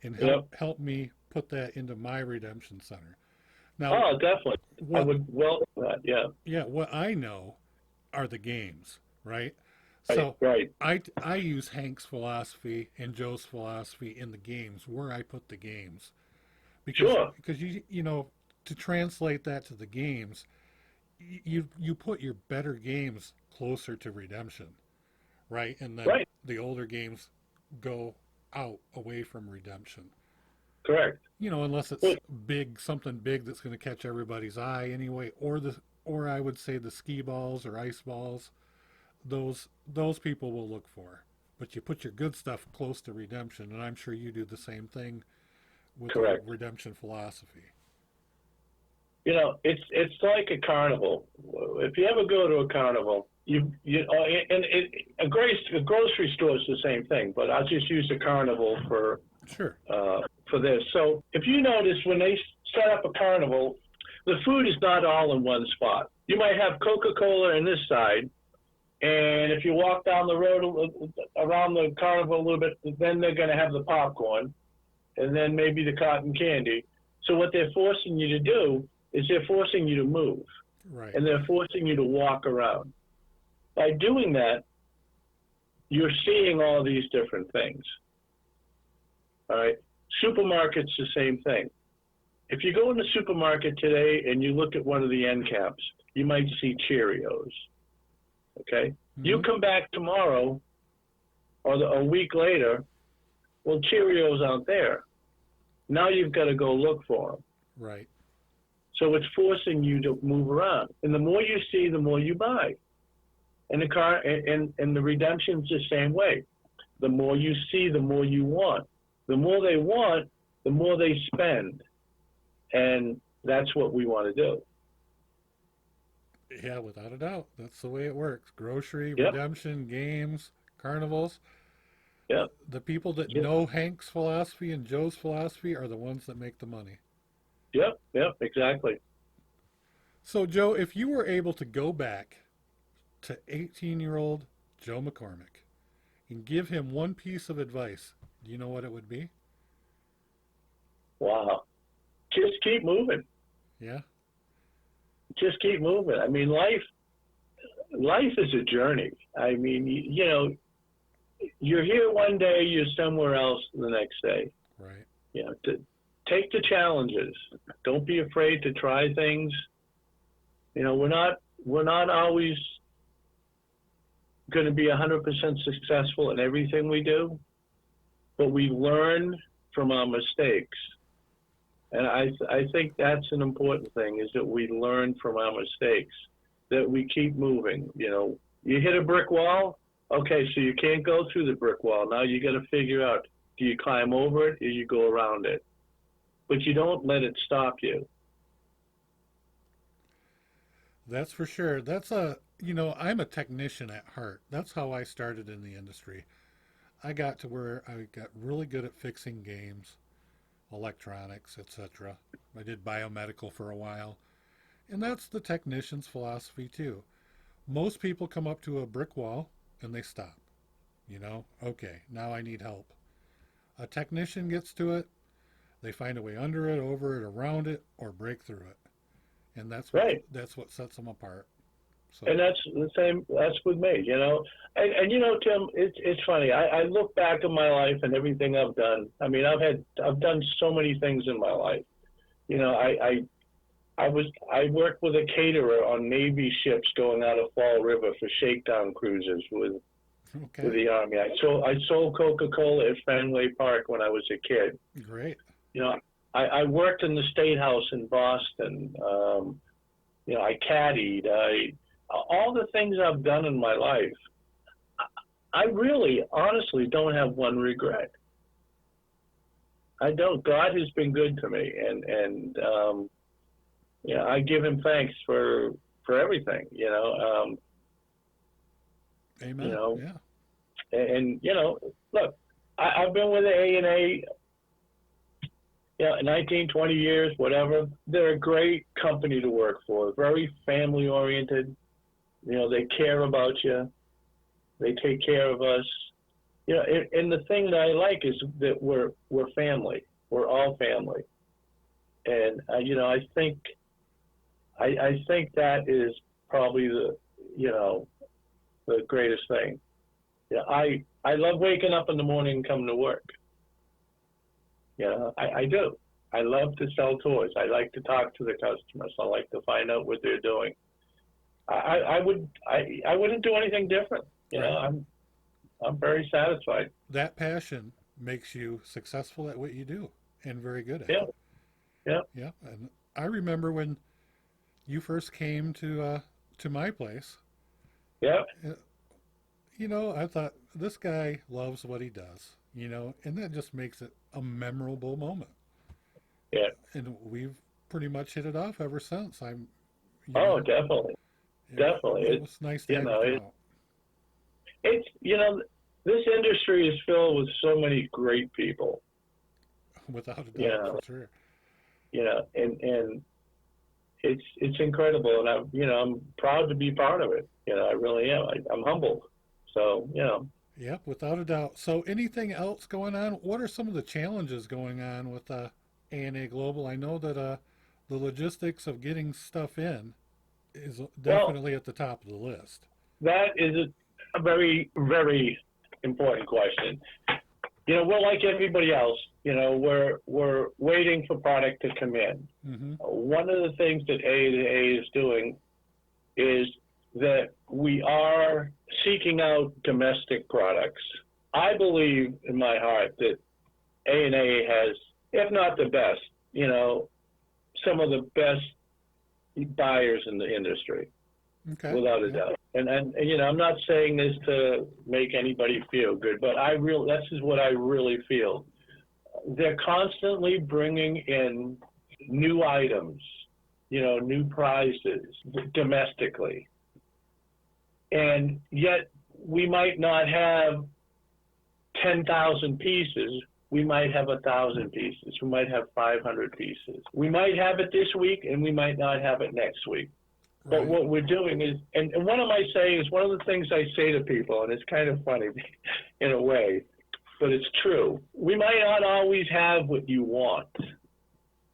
and help me put that into my redemption center. Now, definitely. I would welcome that, yeah. Yeah, what I know are the games, right? So right. I use Hank's philosophy and Joe's philosophy in the games, where I put the games. Because to translate that to the games, you put your better games closer to redemption, right? And then the older games go out away from redemption. Correct. Unless it's something big that's going to catch everybody's eye anyway, or I would say the skee balls or ice balls, those people will look for. But you put your good stuff close to redemption, and I'm sure you do the same thing with the redemption philosophy. It's like a carnival. If you ever go to a carnival, a grocery store is the same thing, but I'll just use a carnival for this. So if you notice, when they set up a carnival, the food is not all in one spot. You might have Coca-Cola on this side, and if you walk down the road around the carnival a little bit, then they're going to have the popcorn, and then maybe the cotton candy. So what they're forcing you to do is they're forcing you to move. Right. And they're forcing you to walk around. By doing that, you're seeing all these different things. All right? Supermarkets, the same thing. If you go in the supermarket today and you look at one of the end caps, you might see Cheerios. Okay? Mm-hmm. You come back tomorrow or a week later, well, Cheerios aren't there. Now you've got to go look for them. Right. So it's forcing you to move around. And the more you see, the more you buy. And the redemption's the same way. The more you see, the more you want. The more they want, the more they spend. And that's what we want to do. Yeah, without a doubt. That's the way it works. Grocery, redemption, games, carnivals. Yeah. The people that know Hank's philosophy and Joe's philosophy are the ones that make the money. Yep, exactly. So, Joe, if you were able to go back to 18-year-old Joe McCormack and give him one piece of advice, do you know what it would be? Wow. Just keep moving. Yeah? Just keep moving. I mean, life is a journey. I mean, you're here one day, you're somewhere else the next day. Right. Take the challenges. Don't be afraid to try things. We're not always going to be 100% successful in everything we do, but we learn from our mistakes. And I think that's an important thing, is that we learn from our mistakes, that we keep moving. You hit a brick wall, okay, so you can't go through the brick wall. Now you got to figure out, Do you climb over it or you go around it? But you don't let it stop you. That's for sure. I'm a technician at heart. That's how I started in the industry. I got to where I got really good at fixing games, electronics, etc. I did biomedical for a while. And that's the technician's philosophy too. Most people come up to a brick wall and they stop. Okay, now I need help. A technician gets to it, they find a way under it, over it, around it, or break through it. And Right. that's what sets them apart. So, And that's the same. That's with me, And Tim, it's funny. I look back at my life and everything I've done. I mean, I've done so many things in my life. I worked with a caterer on Navy ships going out of Fall River for shakedown cruises with the Army. I sold Coca-Cola at Fenway Park when I was a kid. Great. I worked in the State House in Boston. I caddied. All the things I've done in my life, I really, honestly don't have one regret. I don't. God has been good to me, and I give him thanks for everything. Amen. Yeah. And look, I've been with the A&A, 19, 20 years, whatever. They're a great company to work for. Very family oriented. They care about you. They take care of us. And the thing that I like is that we're family. We're all family. And I think that is probably the greatest thing. I love waking up in the morning and coming to work. I do. I love to sell toys. I like to talk to the customers. I like to find out what they're doing. I wouldn't do anything different. I'm very satisfied. That passion makes you successful at what you do and very good at it. Yeah. And I remember when you first came to my place. Yeah. I thought this guy loves what he does, and that just makes it a memorable moment. Yeah. And we've pretty much hit it off ever since. Definitely. Definitely. It was nice to have you come out. It's, this industry is filled with so many great people. Without a doubt, for sure. And it's incredible, and I'm proud to be part of it. I really am. I'm humbled. So, Yep, without a doubt. So, anything else going on? What are some of the challenges going on with AAGlobal? I know that the logistics of getting stuff in is definitely at the top of the list. That is a very, very important question. We're like everybody else. We're waiting for product to come in. Mm-hmm. One of the things that AAA is doing is that we are seeking out domestic products. I believe in my heart that A&A has, if not the best, some of the best buyers in the industry, without a doubt. And I'm not saying this to make anybody feel good, but this is what I really feel. They're constantly bringing in new items, new prizes domestically. And yet we might not have 10,000 pieces. We might have 1,000 pieces. We might have 500 pieces. We might have it this week and we might not have it next week. Right. But what we're doing is, and one of my sayings, one of the things I say to people, and it's kind of funny in a way, but it's true. We might not always have what you want,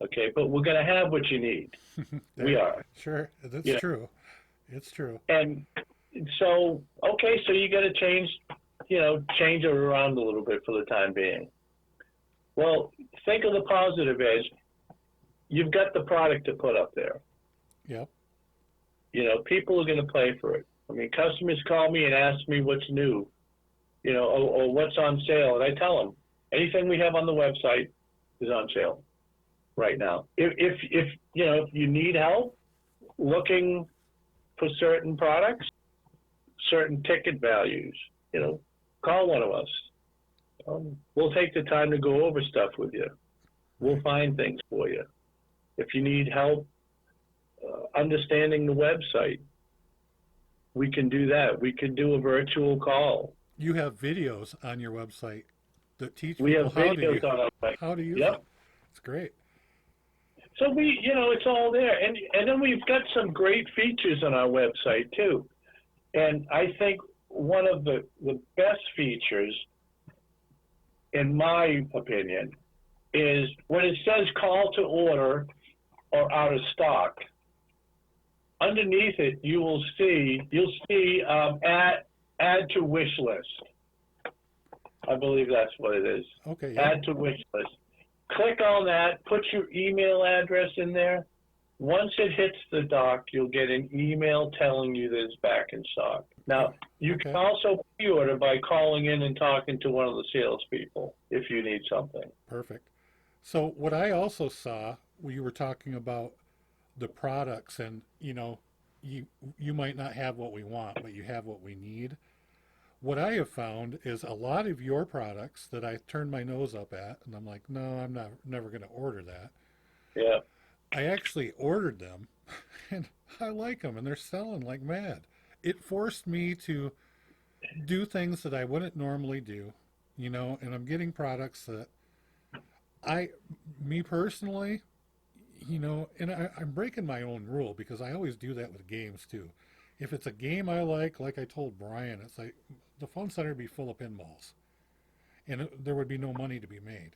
okay, but we're going to have what you need. We are. Sure, that's true. It's true. And so, okay, so you got to change it around a little bit for the time being. Well, think of the positive as you've got the product to put up there. Yep. People are going to pay for it. I mean, customers call me and ask me what's new, or what's on sale, and I tell them anything we have on the website is on sale right now. If you need help looking for certain products, certain ticket values, call one of us. we'll take the time to go over stuff with you. We'll find things for you. If you need help understanding the website, we can do that. We can do a virtual call. You have videos on your website that teach We people have videos on our site. how to use Yep. it. It's great. So it's all there. And then we've got some great features on our website too. And I think one of the best features, in my opinion, is when it says call to order or out of stock. Underneath it, you'll see add to wish list. I believe that's what it is. Okay. Yeah. Add to wish list. Click on that, put your email address in there. Once it hits the dock, you'll get an email telling you that it's back in stock. Now, you can also pre-order by calling in and talking to one of the salespeople if you need something. Perfect. So what I also saw, you were talking about the products, and you might not have what we want, but you have what we need. What I have found is a lot of your products that I turn my nose up at, and I'm like, no, I'm never going to order that. Yeah. I actually ordered them, and I like them, and they're selling like mad. It forced me to do things that I wouldn't normally do, and I'm getting products that me personally, and I'm breaking my own rule because I always do that with games too. If it's a game I like I told Brian, it's like the phone center would be full of pinballs and there would be no money to be made.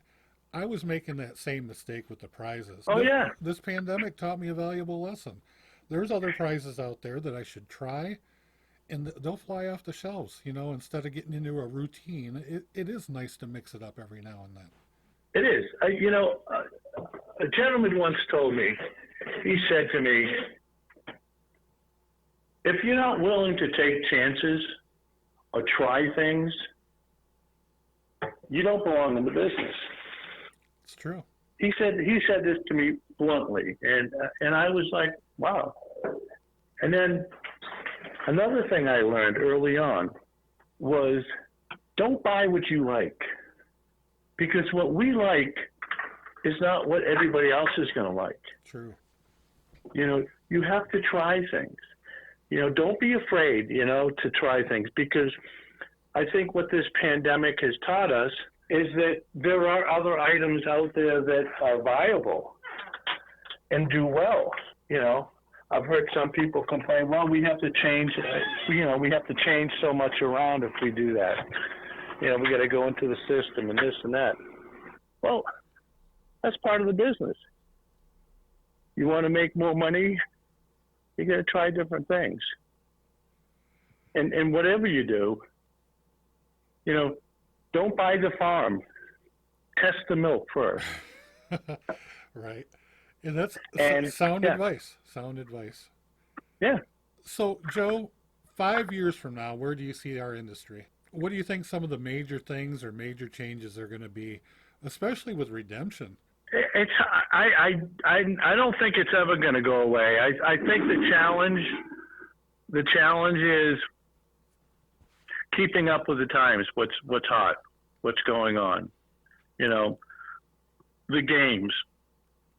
I was making that same mistake with the prizes. Oh, yeah. This pandemic taught me a valuable lesson. There's other prizes out there that I should try, and they'll fly off the shelves, instead of getting into a routine. It is nice to mix it up every now and then. It is. A gentleman once told me, he said to me, if you're not willing to take chances or try things, you don't belong in the business. It's true. He said this to me bluntly, and I was like, wow. And then another thing I learned early on was don't buy what you like, because what we like is not what everybody else is going to like. True. You have to try things. Don't be afraid, to try things, because I think what this pandemic has taught us is that there are other items out there that are viable and do well. I've heard some people complain, well, we have to change, we have to change so much around if we do that. We got to go into the system and this and that. Well, that's part of the business. You want to make more money, you got to try different things. And whatever you do, don't buy the farm. Test the milk first. Right. And that's sound advice. Sound advice. Yeah. So, Joe, 5 years from now, where do you see our industry? What do you think some of the major things or major changes are going to be, especially with redemption? I don't think it's ever going to go away. I think the challenge is keeping up with the times. What's hot, what's going on. The games.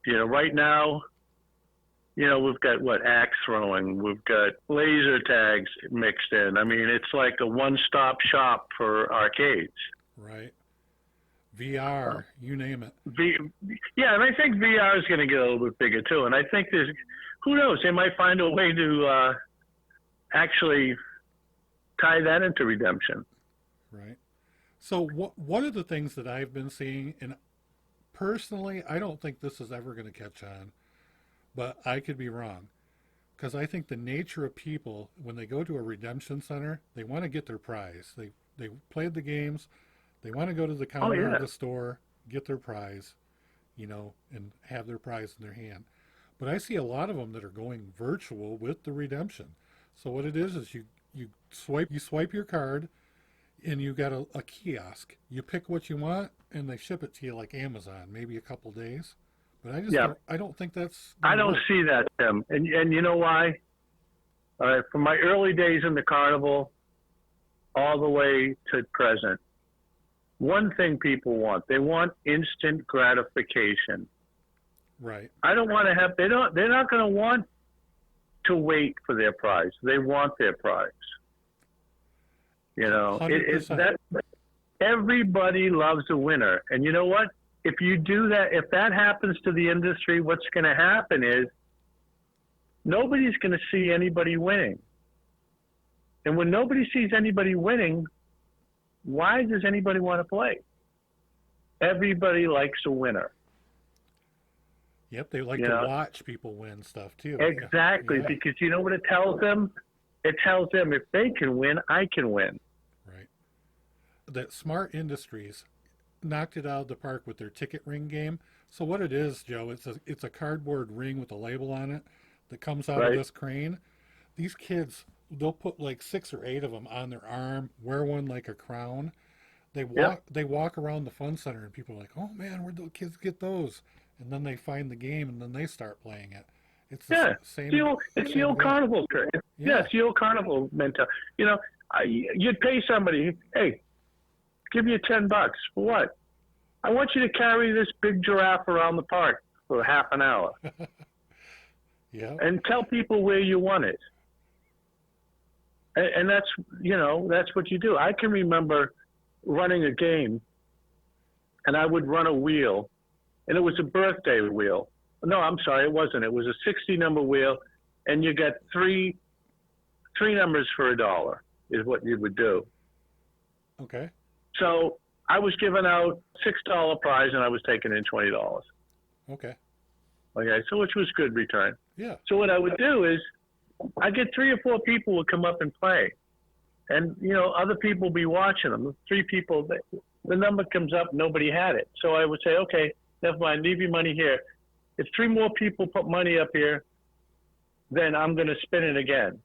Right now, we've got axe throwing, we've got laser tags mixed in. I mean, it's like a one-stop shop for arcades. Right. VR, you name it. And I think VR is going to get a little bit bigger too. And I think who knows, they might find a way to actually tie that into redemption. Right. So one of the things that I've been seeing, and personally, I don't think this is ever going to catch on, but I could be wrong, because I think the nature of people, when they go to a redemption center, they want to get their prize. They played the games. They want to go to the counter of the store, get their prize, and have their prize in their hand. But I see a lot of them that are going virtual with the redemption. So what it is you swipe your card, and you got a kiosk. You pick what you want, and they ship it to you like Amazon, maybe a couple days. But I don't think that's. I don't see that, Tim. And you know why? From my early days in the carnival, all the way to present, one thing people want. They want instant gratification. Right. I don't want to have. They're not going to want to wait for their prize. They want their prize. You know, 100%. Everybody loves a winner, and you know what? If you do that, if that happens to the industry, what's going to happen is nobody's going to see anybody winning. And when nobody sees anybody winning, why does anybody want to play? Everybody likes a winner. Yep, they like to watch people win stuff too. Exactly, yeah. Because you know what it tells them? It tells them if they can win, I can win. Right. That Smart Industries knocked it out of the park with their ticket ring game. So what it is, Joe, it's a cardboard ring with a label on it that comes out of this crane. These kids, they'll put like 6 or 8 of them on their arm, wear one like a crown. They walk around the fun center, and people are like, "Oh man, where'd the kids get those?" And then they find the game, and then they start playing it. It's the same. It's the old carnival trick. Yeah, it's the old carnival mentality. You know, you'd pay somebody, hey, give you $10 for what? I want you to carry this big giraffe around the park for half an hour. Yeah. And tell people where you want it. And that's, that's what you do. I can remember running a game, and I would run a wheel, and it was a birthday wheel. No, I'm sorry, it wasn't. It was a 60 number wheel, and you got three numbers for $1 is what you would do. Okay. So I was giving out $6 prize, and I was taking in $20. Okay. Okay, so which was good return. Yeah. So what I would do is I get 3 or 4 people would come up and play, and other people would be watching them. 3 people, the number comes up, nobody had it. So I would say, okay, never mind, leave your money here. If 3 more people put money up here, then I'm going to spin it again.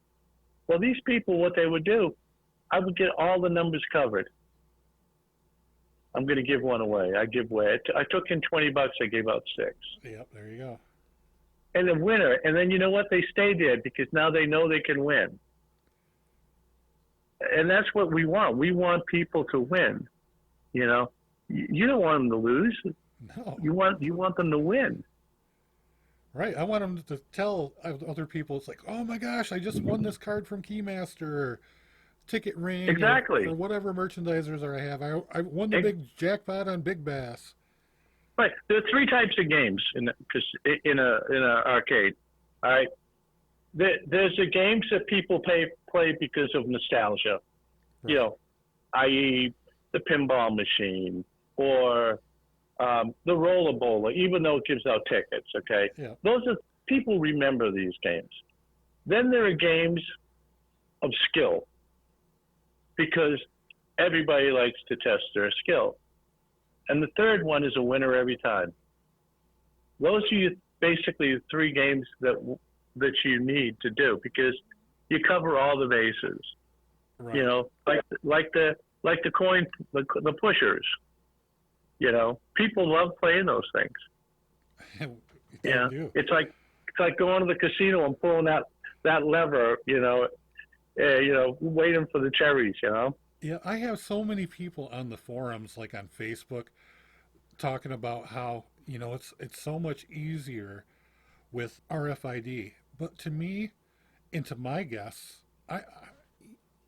Well, these people, what they would do, I would get all the numbers covered. I'm going to give one away. I give away. I took in $20. I gave out 6. Yep, there you go. And the winner, and then you know what? They stay there because now they know they can win. And that's what we want. We want people to win. You don't want them to lose. No. You want them to win. Right. I want them to tell other people, it's like, oh my gosh, I just won this card from Keymaster, or Ticket Ring, exactly, or whatever merchandisers I have. I won the big jackpot on Big Bass. Right. There are 3 types of games in a arcade. All right. There's the games that people play because of nostalgia. Right. I.e. the pinball machine or the roller bowler, even though it gives out tickets. Okay. Yeah. Those are people remember these games. Then there are games of skill, because everybody likes to test their skill. And the third one is a winner every time. Those are basically the 3 games that you need to do, because you cover all the bases. Right. Like the coin, the pushers. People love playing those things. It's like going to the casino and pulling that lever. Waiting for the cherries. Yeah, I have so many people on the forums, like on Facebook, talking about how it's so much easier with RFID. But to me, and to my guess,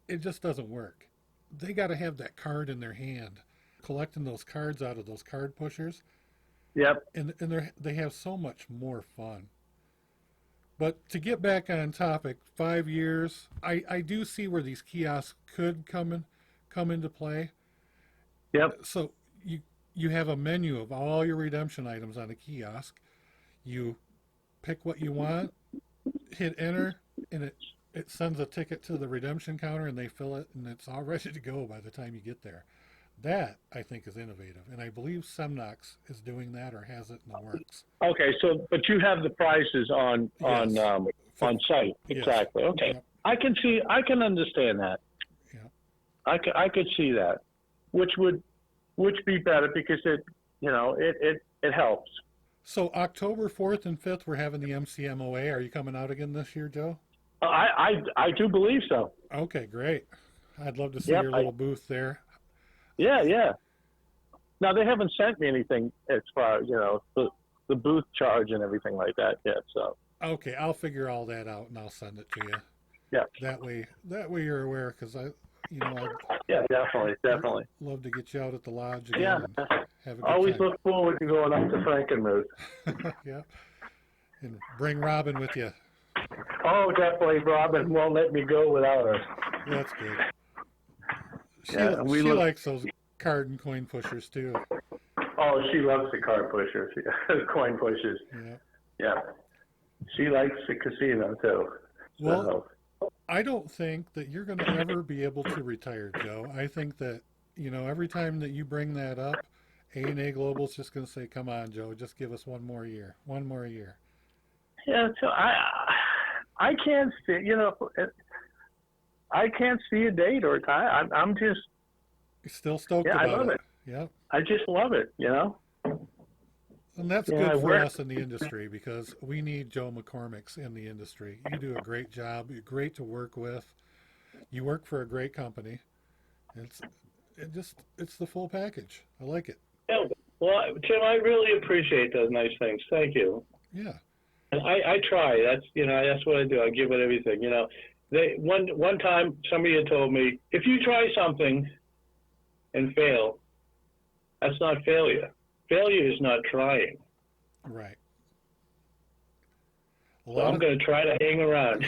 it just doesn't work. They got to have that card in their hand, collecting those cards out of those card pushers. Yep. And they have so much more fun. But to get back on topic, 5 years, I do see where these kiosks could come into play. Yep. So you have a menu of all your redemption items on a kiosk. You pick what you want, hit enter, and it sends a ticket to the redemption counter, and they fill it, and it's all ready to go by the time you get there. That, I think, is innovative, and I believe Semnox is doing that or has it in the works. Okay, but you have the prices on site. Exactly. Yes. Okay. Yep. I can understand that. Yeah. I could see that, which would be better because it helps. So October 4th and 5th, we're having the MCMOA. Are you coming out again this year, Joe? I do believe so. Okay, great. I'd love to see your little booth there. Yeah. Now they haven't sent me anything as far as the booth charge and everything like that yet. So Okay, I'll figure all that out and I'll send it to you. yeah, That way you're aware, because I'd yeah, definitely. love to get you out at the lodge Yeah, again and have a good always time. look forward to going up to Frankenmuth. Yeah, and bring Robin with you. Oh, definitely. Robin won't let me go without her. That's good. She Yeah, we she look. likes those card and coin pushers too. Oh, she loves the card pushers, coin pushers. Yeah. Yeah, she likes the casino too. Well, So I don't think that you're going to ever be able to retire, Joe. I think that, every time that you bring that up, AAGlobal's just going to say, "Come on, Joe, just give us one more year. One more year." yeah, so I can't see. I can't see a date or a time. I'm just You're still stoked I about love it. it. Yep. I just love it. And that's Yeah, I good for work. us in the industry, because we need Joe McCormacks in the industry. You do a great job. You're great to work with. You work for a great company. It's it's the full package. I like it. Yeah, well, Tim, I really appreciate those nice things. Thank you. Yeah. And I try. That's what I do. I give it everything. One time somebody had told me, if you try something and fail, that's not failure. Failure is not trying. Right. A So lot I'm of going to try to hang around.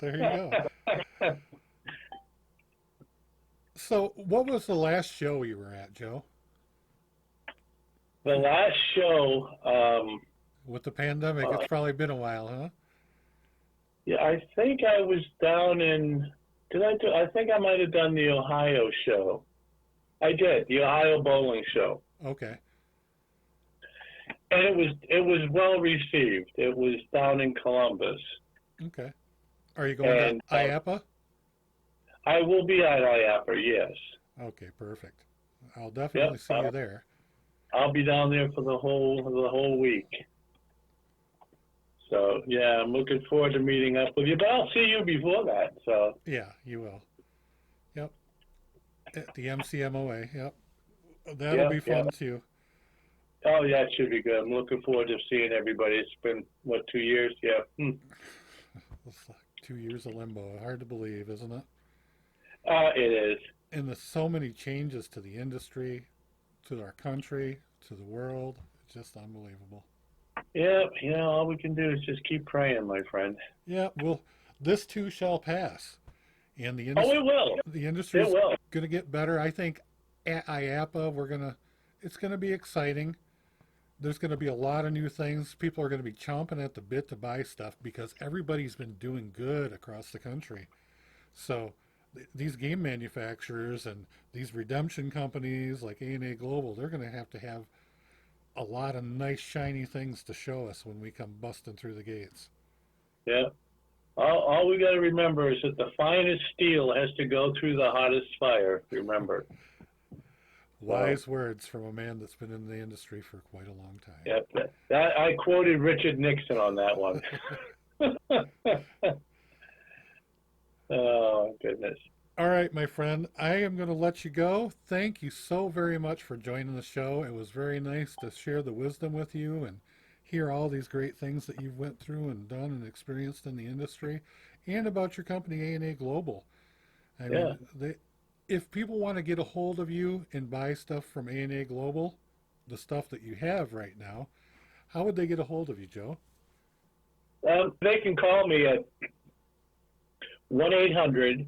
there you go. So, what was the last show you were at, Joe? The last show, With the pandemic, it's probably been a while, huh? yeah, I think I was down in. I think I might have done the Ohio show. I did the Ohio bowling show, Okay. and it was well received. It was down in Columbus, Okay. Are you going to and IAPA? I will be at IAPA. Yes. Okay, perfect. I'll Yep. definitely see you there. I'll be down there for the whole week. So yeah, I'm looking forward to meeting up with you. But I'll see you before that. So Yeah, you will. Yep. At the MCMOA. Yep. That'll be fun too. oh yeah, it should be good. I'm looking forward to seeing everybody. It's been 2 years? Yeah. It's like 2 years of limbo. Hard to believe, isn't it? It is. And there's so many changes to the industry, to our country, to the world. It's just unbelievable. Yeah, all we can do is just keep praying, my friend. Yeah, well, this too shall pass. And Oh, it will. the It industry's will. going to get better. I think at IAPA, it's going to be exciting. There's going to be a lot of new things. People are going to be chomping at the bit to buy stuff, because everybody's been doing good across the country. So these game manufacturers and these redemption companies like AAGlobal, they're going to have a lot of nice shiny things to show us when we come busting through the gates. Yeah. All we got to remember is that the finest steel has to go through the hottest fire. Remember. Wise words from a man that's been in the industry for quite a long time. Yep. That I quoted Richard Nixon on that one. Oh goodness. All right, my friend, I am going to let you go. Thank you so very much for joining the show. It was very nice to share the wisdom with you and hear all these great things that you've went through and done and experienced in the industry, and about your company, AAGlobal. I mean, if people want to get a hold of you and buy stuff from AAGlobal, the stuff that you have right now, how would they get a hold of you, Joe? They can call me at 1-800-638-6000,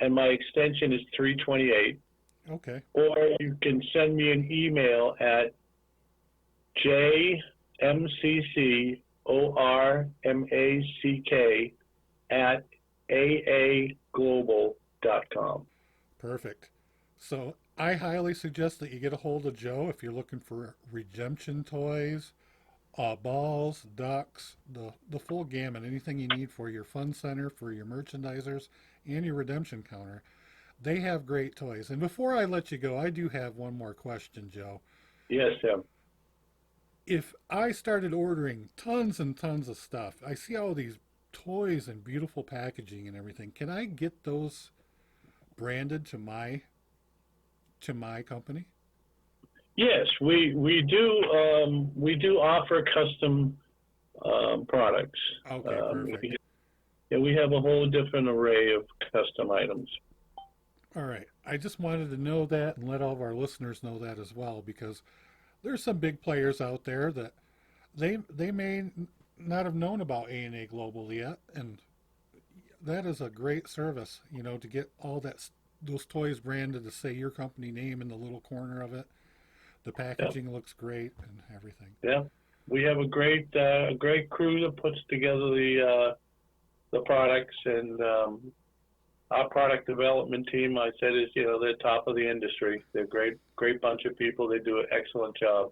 and my extension is 328. Okay. Or you can send me an email at jmccormack@aaglobal.com. Perfect. So I highly suggest that you get a hold of Joe if you're looking for redemption toys, balls, ducks, the full gamut, anything you need for your fun center, for your merchandisers, and your redemption counter. They have great toys. And before I let you go, I do have one more question, Joe. Yes, Tim. If I started ordering tons and tons of stuff, I see all these toys and beautiful packaging and everything. Can I get those branded to my company? Yes, we do offer custom products. Okay, perfect. We have a whole different array of custom items. All right. I just wanted to know that and let all of our listeners know that as well, because there's some big players out there that they may not have known about AAGlobal yet, and that is a great service, to get all those toys branded to say your company name in the little corner of it. The Yeah, packaging looks great and everything. yeah. We have a great crew that puts together the products, and our product development team, I said, is they're top of the industry. They're great bunch of people. They do an excellent job.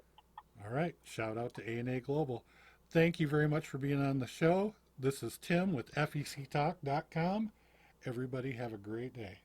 All right. Shout out to AAGlobal. Thank you very much for being on the show. This is Tim with FECTalk.com. Everybody have a great day.